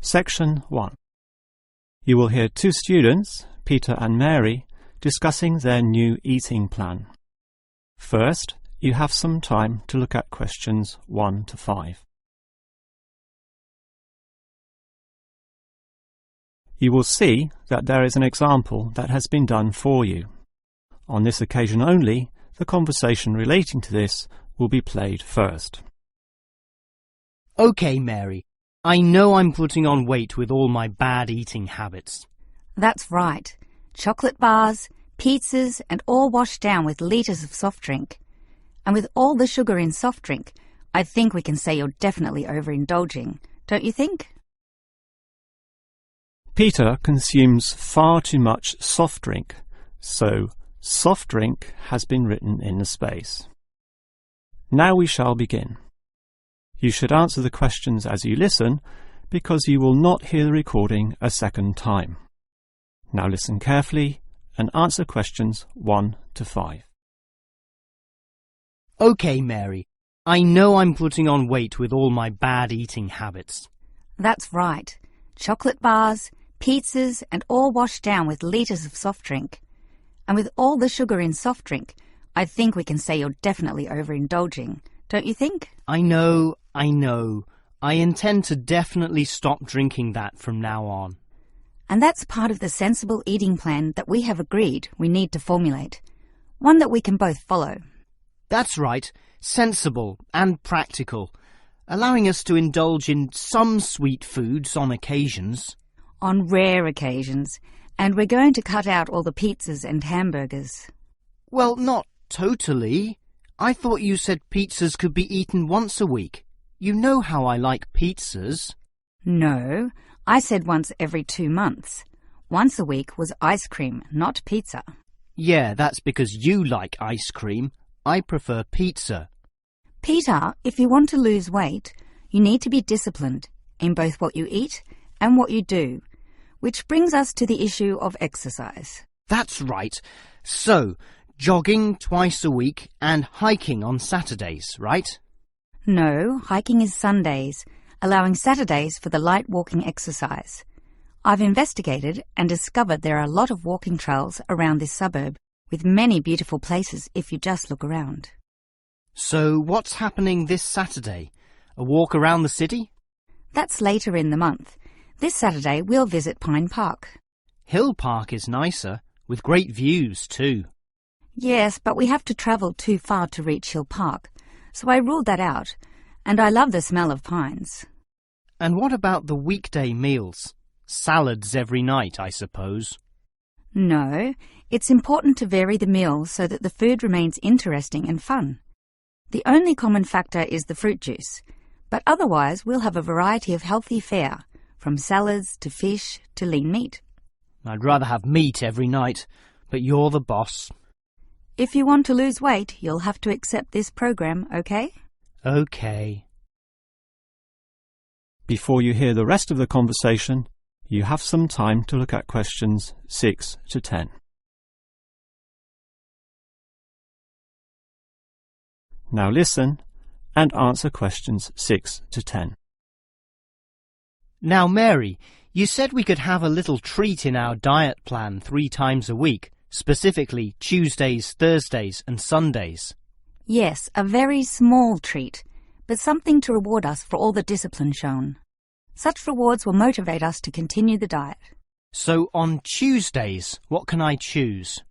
Section 1. You will hear two students, Peter and Mary, discussing their new eating plan. First, you have some time to look at questions 1 to 5. You will see that there is an example that has been done for you. On this occasion only, the conversation relating to this will be played first. OK, Mary. I know I'm putting on weight with all my bad eating habits. That's right. Chocolate bars, pizzas, and all washed down with litres of soft drink. And with all the sugar in soft drink, I think we can say you're definitely overindulging, don't you think? Peter consumes far too much soft drink, so soft drink has been written in the space. Now we shall begin. You should answer the questions as you listen, because you will not hear the recording a second time. Now listen carefully and answer questions 1 to 5. OK, Mary. I know I'm putting on weight with all my bad eating habits. That's right. Chocolate bars, pizzas, and all washed down with litres of soft drink. And with all the sugar in soft drink, I think we can say you're definitely overindulging, don't you think? I know. I intend to definitely stop drinking that from now on. And that's part of the sensible eating plan that we have agreed we need to formulate. One that we can both follow. That's right. Sensible and practical. Allowing us to indulge in some sweet foods on occasions. On rare occasions. And we're going to cut out all the pizzas and hamburgers. Well, not totally. I thought you said pizzas could be eaten once a week. You know how I like pizzas. No, I said once every 2 months. Once a week was ice cream, not pizza. Yeah, that's because you like ice cream. I prefer pizza. Peter, if you want to lose weight, you need to be disciplined in both what you eat and what you do, which brings us to the issue of exercise. That's right. So, jogging twice a week and hiking on Saturdays, right? No, hiking is Sundays, allowing Saturdays for the light walking exercise. I've investigated and discovered there are a lot of walking trails around this suburb, with many beautiful places if you just look around. So what's happening this Saturday? A walk around the city? That's later in the month. This Saturday we'll visit Pine Park. Hill Park is nicer, with great views too. Yes, but we have to travel too far to reach Hill Park, so I ruled that out, and I love the smell of pines. And what about the weekday meals? Salads every night, I suppose. No, it's important to vary the meals so that the food remains interesting and fun. The only common factor is the fruit juice, but otherwise we'll have a variety of healthy fare, from salads to fish to lean meat. I'd rather have meat every night, but you're the boss. If you want to lose weight, you'll have to accept this program, okay? Okay. Before you hear the rest of the conversation, you have some time to look at questions 6 to 10. Now listen and answer questions 6 to 10. Now, Mary, you said we could have a little treat in our diet plan 3 times a week, specifically Tuesdays, Thursdays and Sundays. Yes, a very small treat, but something to reward us for all the discipline shown. Such rewards will motivate us to continue the diet. So on Tuesdays, what can I choose?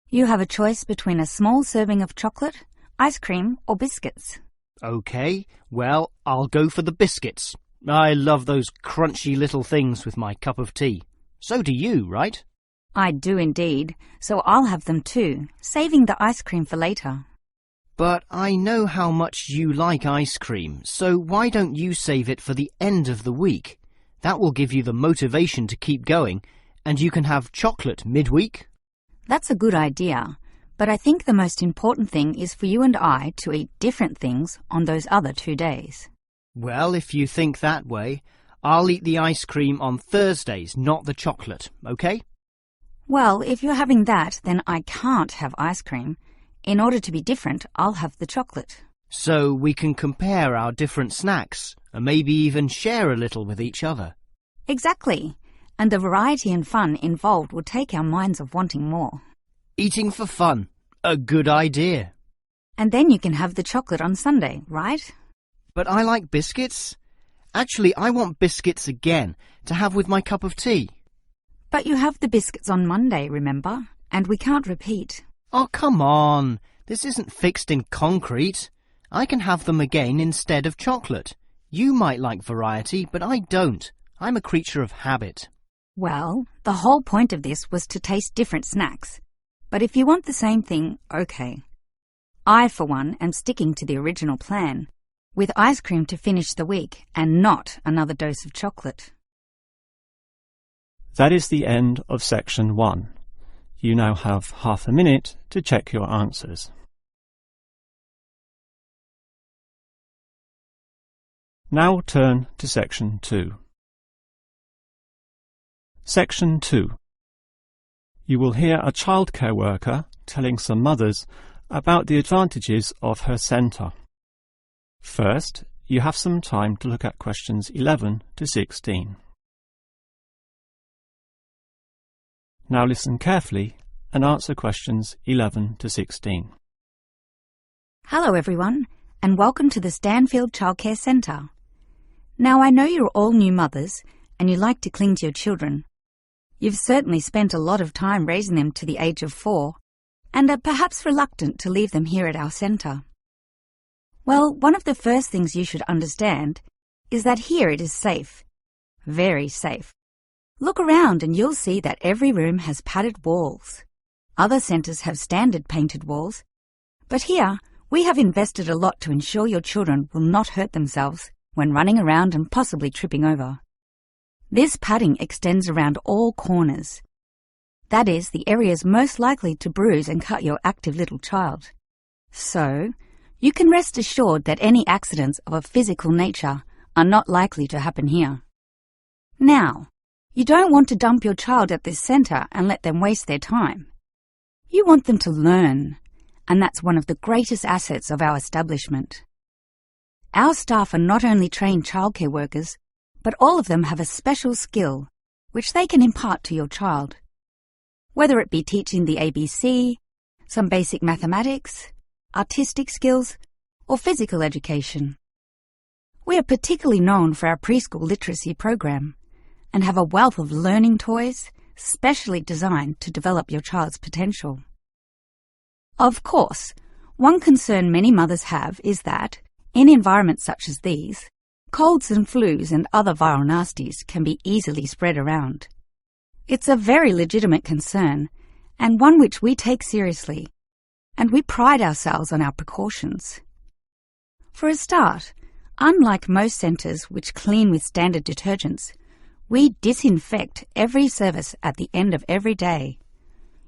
You have a choice between a small serving of chocolate, ice cream or biscuits. OK, well, I'll go for the biscuits. I love those crunchy little things with my cup of tea. So do you, right? I do indeed, so I'll have them too, saving the ice cream for later. But I know how much you like ice cream, so why don't you save it for the end of the week? That will give you the motivation to keep going, and you can have chocolate midweek. That's a good idea, but I think the most important thing is for you and I to eat different things on those other 2 days. Well, if you think that way, I'll eat the ice cream on Thursdays, not the chocolate, OK? Well, if you're having that, then I can't have ice cream. In order to be different, I'll have the chocolate. So we can compare our different snacks, and maybe even share a little with each other. Exactly. And the variety and fun involved will take our minds off wanting more. Eating for fun. A good idea. And then you can have the chocolate on Sunday, right? But I like biscuits. Actually, I want biscuits again to have with my cup of tea. But you have the biscuits on Monday, remember? And we can't repeat. Oh, come on. This isn't fixed in concrete. I can have them again instead of chocolate. You might like variety, but I don't. I'm a creature of habit. Well, the whole point of this was to taste different snacks. But if you want the same thing, okay. I, for one, am sticking to the original plan, with ice cream to finish the week and not another dose of chocolate. That is the end of section 1. You now have half a minute to check your answers. Now turn to section 2. Section 2. You will hear a childcare worker telling some mothers about the advantages of her centre. First, you have some time to look at questions 11 to 16. Now listen carefully and answer questions 11 to 16. Hello everyone, and welcome to the Stanfield Childcare Centre. Now I know you're all new mothers and you like to cling to your children. You've certainly spent a lot of time raising them to the age of 4 and are perhaps reluctant to leave them here at our centre. Well, one of the first things you should understand is that here it is safe. Very safe. Look around and you'll see that every room has padded walls. Other centres have standard painted walls, but here we have invested a lot to ensure your children will not hurt themselves when running around and possibly tripping over. This padding extends around all corners. That is, the areas most likely to bruise and cut your active little child. So, you can rest assured that any accidents of a physical nature are not likely to happen here. Now, you don't want to dump your child at this centre and let them waste their time. You want them to learn, and that's one of the greatest assets of our establishment. Our staff are not only trained childcare workers, but all of them have a special skill which they can impart to your child. Whether it be teaching the ABC, some basic mathematics, artistic skills, or physical education. We are particularly known for our preschool literacy program and have a wealth of learning toys specially designed to develop your child's potential. Of course, one concern many mothers have is that, in environments such as these, colds and flus and other viral nasties can be easily spread around. It's a very legitimate concern, and one which we take seriously, and we pride ourselves on our precautions. For a start, unlike most centres which clean with standard detergents, we disinfect every service at the end of every day,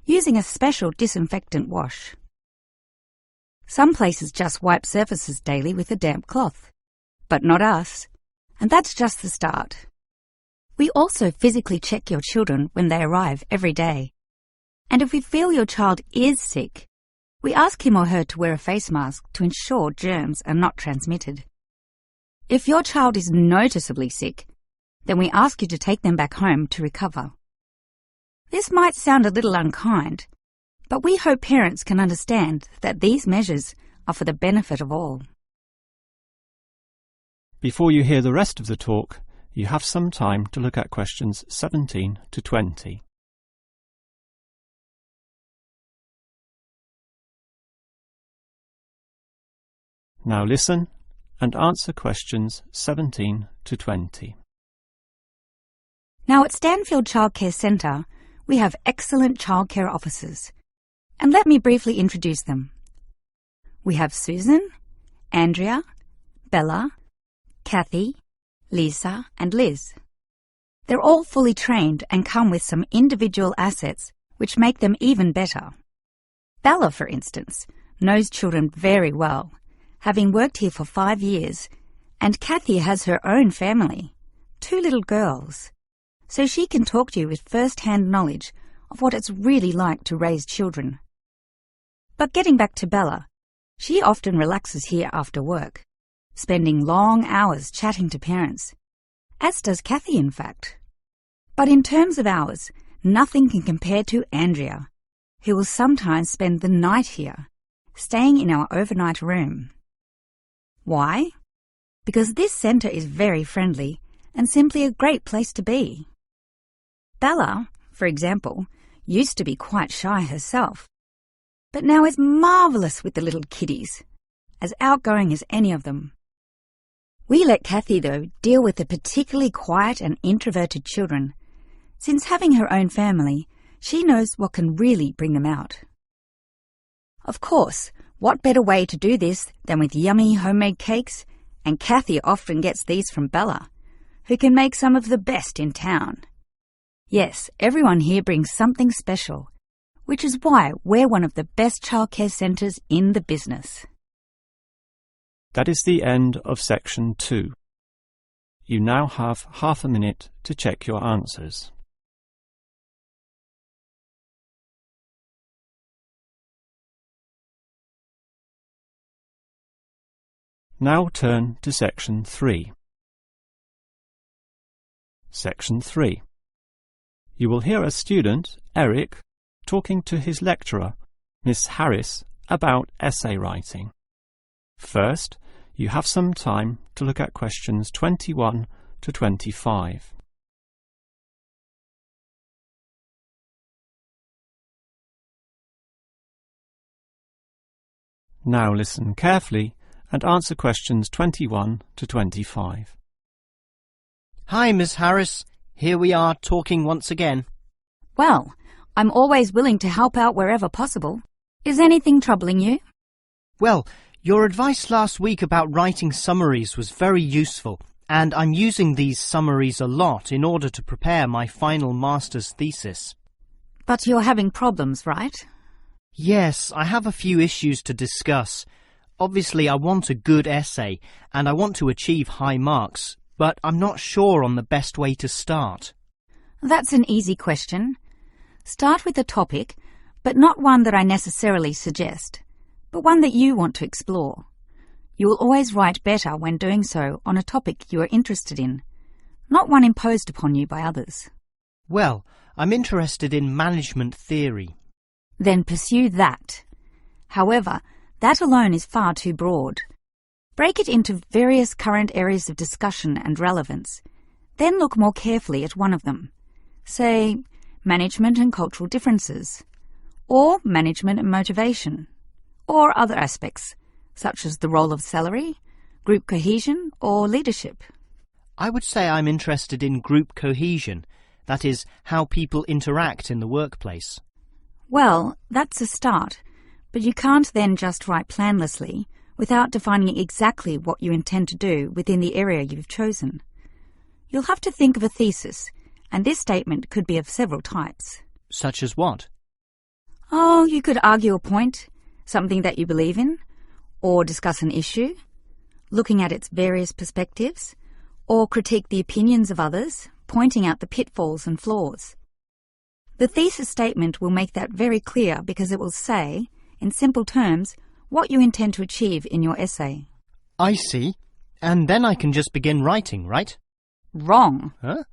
using a special disinfectant wash. Some places just wipe surfaces daily with a damp cloth, but not us, and that's just the start. We also physically check your children when they arrive every day, and if we feel your child is sick, we ask him or her to wear a face mask to ensure germs are not transmitted. If your child is noticeably sick, then we ask you to take them back home to recover. This might sound a little unkind, but we hope parents can understand that these measures are for the benefit of all. Before you hear the rest of the talk, you have some time to look at questions 17 to 20. Now listen and answer questions 17 to 20. Now at Stanfield Childcare Centre, we have excellent childcare officers. And let me briefly introduce them. We have Susan, Andrea, Bella, Kathy, Lisa, and Liz. They're all fully trained and come with some individual assets which make them even better. Bella, for instance, knows children very well, having worked here for 5 years, and Kathy has her own family, 2 little girls, so she can talk to you with first-hand knowledge of what it's really like to raise children. But getting back to Bella, she often relaxes here after work, spending long hours chatting to parents, as does Kathy in fact. But in terms of hours, nothing can compare to Andrea, who will sometimes spend the night here, staying in our overnight room. Why? Because this centre is very friendly and simply a great place to be. Bella, for example, used to be quite shy herself, but now is marvellous with the little kiddies, as outgoing as any of them. We let Kathy, though, deal with the particularly quiet and introverted children, since having her own family, she knows what can really bring them out. Of course, what better way to do this than with yummy homemade cakes, and Kathy often gets these from Bella, who can make some of the best in town. Yes, everyone here brings something special, which is why we're one of the best childcare centres in the business. That is the end of section 2. You now have half a minute to check your answers. Now turn to section 3. Section 3. You will hear a student, Eric, talking to his lecturer, Miss Harris, about essay writing. First, you have some time to look at questions 21 to 25. Now listen carefully and answer questions 21 to 25. Hi, Miss Harris. Here we are talking once again. Well, I'm always willing to help out wherever possible. Is anything troubling you? Well, your advice last week about writing summaries was very useful, and I'm using these summaries a lot in order to prepare my final master's thesis. But you're having problems, right? Yes, I have a few issues to discuss. Obviously, I want a good essay, and I want to achieve high marks, but I'm not sure on the best way to start. That's an easy question. Start with a topic, but not one that I necessarily suggest, but one that you want to explore. You will always write better when doing so on a topic you are interested in, not one imposed upon you by others. Well, I'm interested in management theory. Then pursue that. However, that alone is far too broad. Break it into various current areas of discussion and relevance. Then look more carefully at one of them. Say, management and cultural differences, or management and motivation, or other aspects, such as the role of salary, group cohesion, or leadership. I would say I'm interested in group cohesion, that is, how people interact in the workplace. Well, that's a start, but you can't then just write planlessly without defining exactly what you intend to do within the area you've chosen. You'll have to think of a thesis, and this statement could be of several types. Such as what? Oh, you could argue a point, something that you believe in, or discuss an issue, looking at its various perspectives, or critique the opinions of others, pointing out the pitfalls and flaws. The thesis statement will make that very clear because it will say, in simple terms, what you intend to achieve in your essay. I see. And then I can just begin writing, right? Wrong. Huh?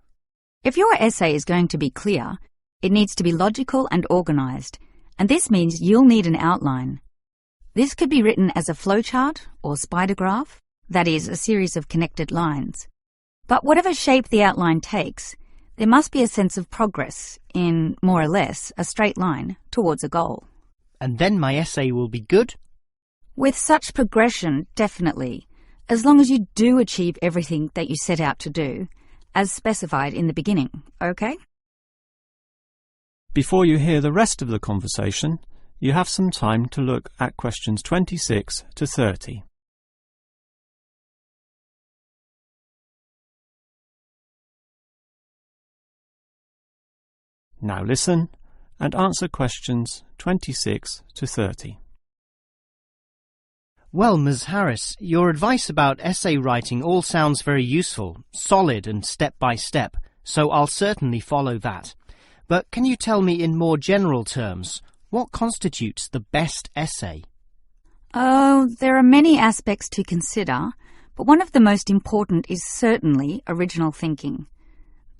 If your essay is going to be clear, it needs to be logical and organised, and this means you'll need an outline. This could be written as a flowchart or spider graph, that is, a series of connected lines. But whatever shape the outline takes, there must be a sense of progress in, more or less, a straight line towards a goal. And then my essay will be good? With such progression, definitely, as long as you do achieve everything that you set out to do, as specified in the beginning, okay? Before you hear the rest of the conversation, you have some time to look at questions 26 to 30. Now listen and answer questions 26 to 30. Well, Ms. Harris, your advice about essay writing all sounds very useful, solid and step-by-step, so I'll certainly follow that. But can you tell me in more general terms, what constitutes the best essay? Oh, there are many aspects to consider, but one of the most important is certainly original thinking.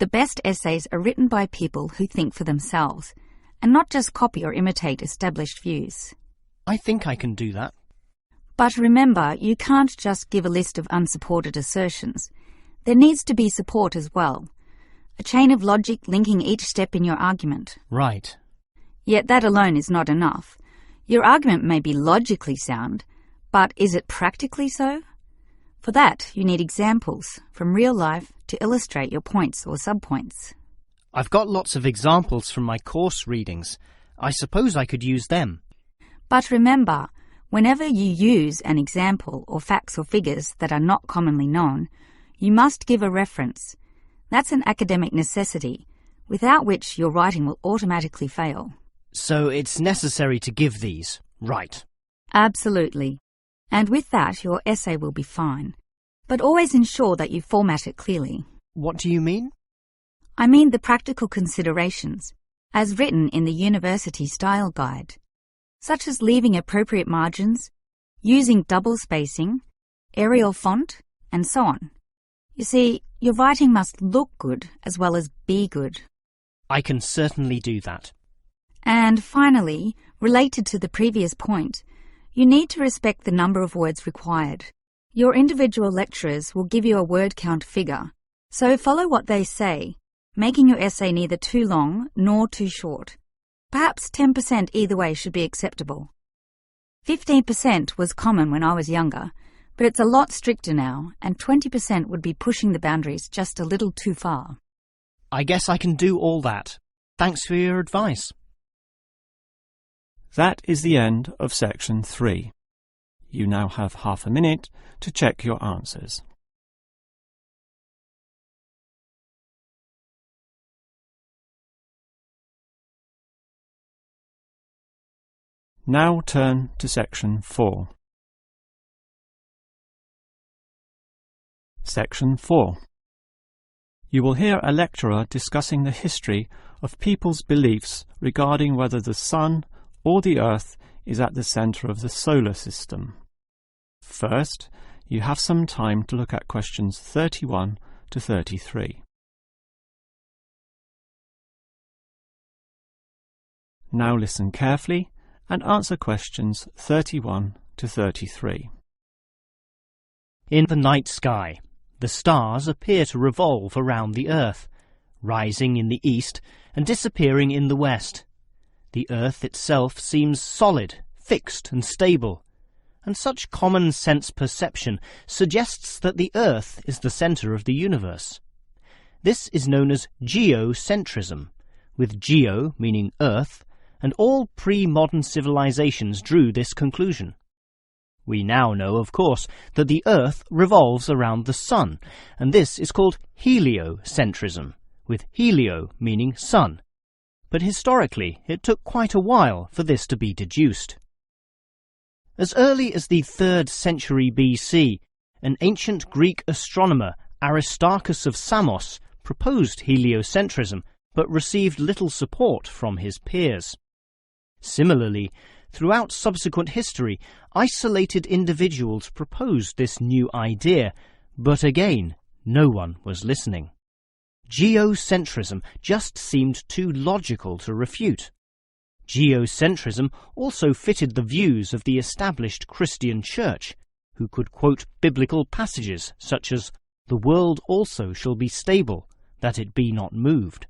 The best essays are written by people who think for themselves, and not just copy or imitate established views. I think I can do that. But remember, you can't just give a list of unsupported assertions. There needs to be support as well. A chain of logic linking each step in your argument. Right. Yet that alone is not enough. Your argument may be logically sound, but is it practically so? For that, you need examples from real life to illustrate your points or subpoints. I've got lots of examples from my course readings. I suppose I could use them. But remember, whenever you use an example or facts or figures that are not commonly known, you must give a reference. That's an academic necessity, without which your writing will automatically fail. So it's necessary to give these, right? Absolutely. And with that, your essay will be fine. But always ensure that you format it clearly. What do you mean? I mean the practical considerations, as written in the University Style Guide, such as leaving appropriate margins, using double spacing, Arial font, and so on. You see, your writing must look good as well as be good. I can certainly do that. And finally, related to the previous point, you need to respect the number of words required. Your individual lecturers will give you a word count figure, so follow what they say, making your essay neither too long nor too short. Perhaps 10% either way should be acceptable. 15% was common when I was younger, but it's a lot stricter now, and 20% would be pushing the boundaries just a little too far. I guess I can do all that. Thanks for your advice. That is the end of section 3. You now have half a minute to check your answers. Now turn to section 4. Section 4. You will hear a lecturer discussing the history of people's beliefs regarding whether the Sun or the Earth is at the centre of the solar system. First, you have some time to look at questions 31 to 33. Now listen carefully and answer questions 31 to 33. In the night sky, the stars appear to revolve around the Earth, rising in the east and disappearing in the west. The Earth itself seems solid, fixed and stable, and such common sense perception suggests that the Earth is the centre of the universe. This is known as geocentrism, with geo meaning Earth, and all pre-modern civilizations drew this conclusion. We now know, of course, that the Earth revolves around the Sun, and this is called heliocentrism, with helio meaning sun. But historically, it took quite a while for this to be deduced. As early as the 3rd century BC, an ancient Greek astronomer, Aristarchus of Samos, proposed heliocentrism, but received little support from his peers. Similarly, throughout subsequent history, isolated individuals proposed this new idea, but again, no one was listening. Geocentrism just seemed too logical to refute. Geocentrism also fitted the views of the established Christian Church, who could quote biblical passages such as, "The world also shall be stable, that it be not moved."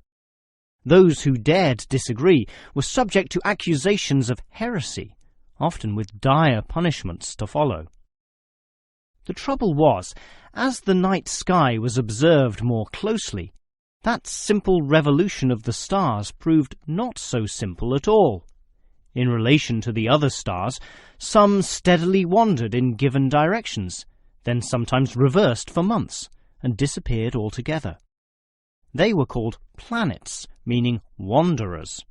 Those who dared disagree were subject to accusations of heresy, often with dire punishments to follow. The trouble was, as the night sky was observed more closely, that simple revolution of the stars proved not so simple at all. In relation to the other stars, some steadily wandered in given directions, then sometimes reversed for months, and disappeared altogether. They were called planets, meaning wanderers.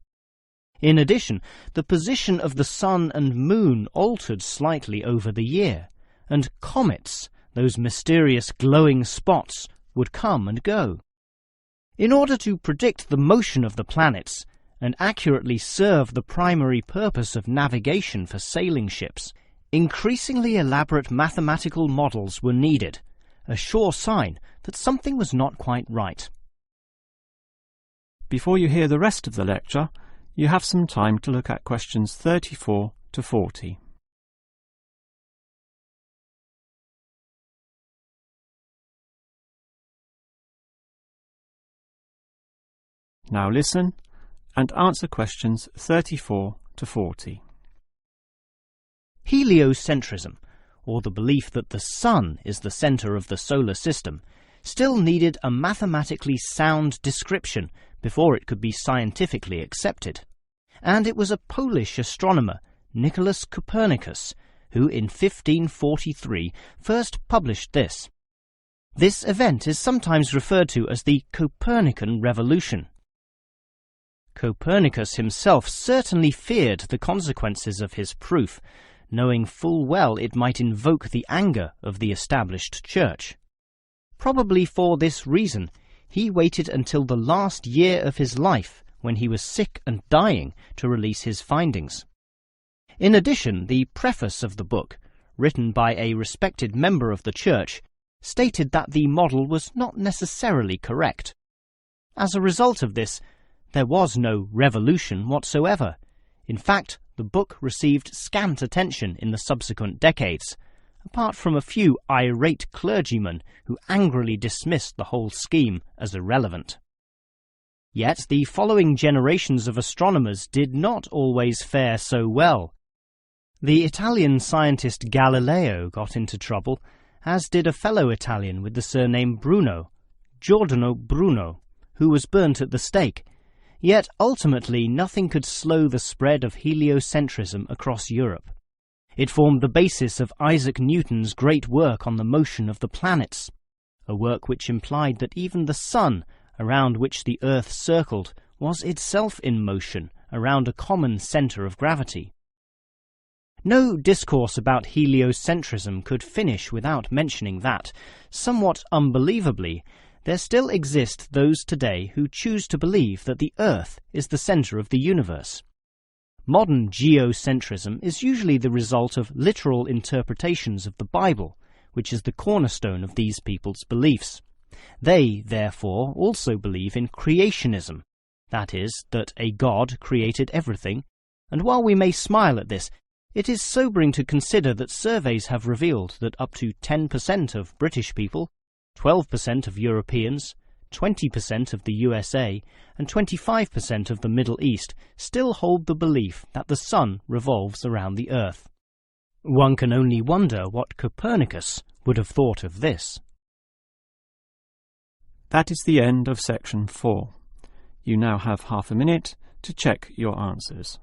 In addition, the position of the Sun and Moon altered slightly over the year, and comets, those mysterious glowing spots, would come and go. In order to predict the motion of the planets and accurately serve the primary purpose of navigation for sailing ships, increasingly elaborate mathematical models were needed, a sure sign that something was not quite right. before you hear the rest of the lecture, you have some time to look at questions 34 to 40. Now listen and answer questions 34 to 40. Heliocentrism, or the belief that the Sun is the centre of the solar system, still needed a mathematically sound description before it could be scientifically accepted. And it was a Polish astronomer, Nicholas Copernicus, who in 1543 first published this. This event is sometimes referred to as the Copernican Revolution. Copernicus himself certainly feared the consequences of his proof, knowing full well it might invoke the anger of the established church. Probably for this reason, he waited until the last year of his life, when he was sick and dying, to release his findings. In addition, the preface of the book, written by a respected member of the church, stated that the model was not necessarily correct. As a result of this, there was no revolution whatsoever. In fact, the book received scant attention in the subsequent decades, apart from a few irate clergymen who angrily dismissed the whole scheme as irrelevant. Yet the following generations of astronomers did not always fare so well. The Italian scientist Galileo got into trouble, as did a fellow Italian with the surname Bruno, Giordano Bruno, who was burnt at the stake. Yet ultimately nothing could slow the spread of heliocentrism across Europe. It formed the basis of Isaac Newton's great work on the motion of the planets, a work which implied that even the Sun, around which the Earth circled, was itself in motion around a common centre of gravity. No discourse about heliocentrism could finish without mentioning that, somewhat unbelievably, there still exist those today who choose to believe that the Earth is the centre of the universe. Modern geocentrism is usually the result of literal interpretations of the Bible, which is the cornerstone of these people's beliefs. They, therefore, also believe in creationism, that is, that a God created everything, and while we may smile at this, it is sobering to consider that surveys have revealed that up to 10% of British people, 12% of Europeans, 20% of the USA, and 25% of the Middle East still hold the belief that the Sun revolves around the Earth. One can only wonder what Copernicus would have thought of this. That is the end of section 4. You now have half a minute to check your answers.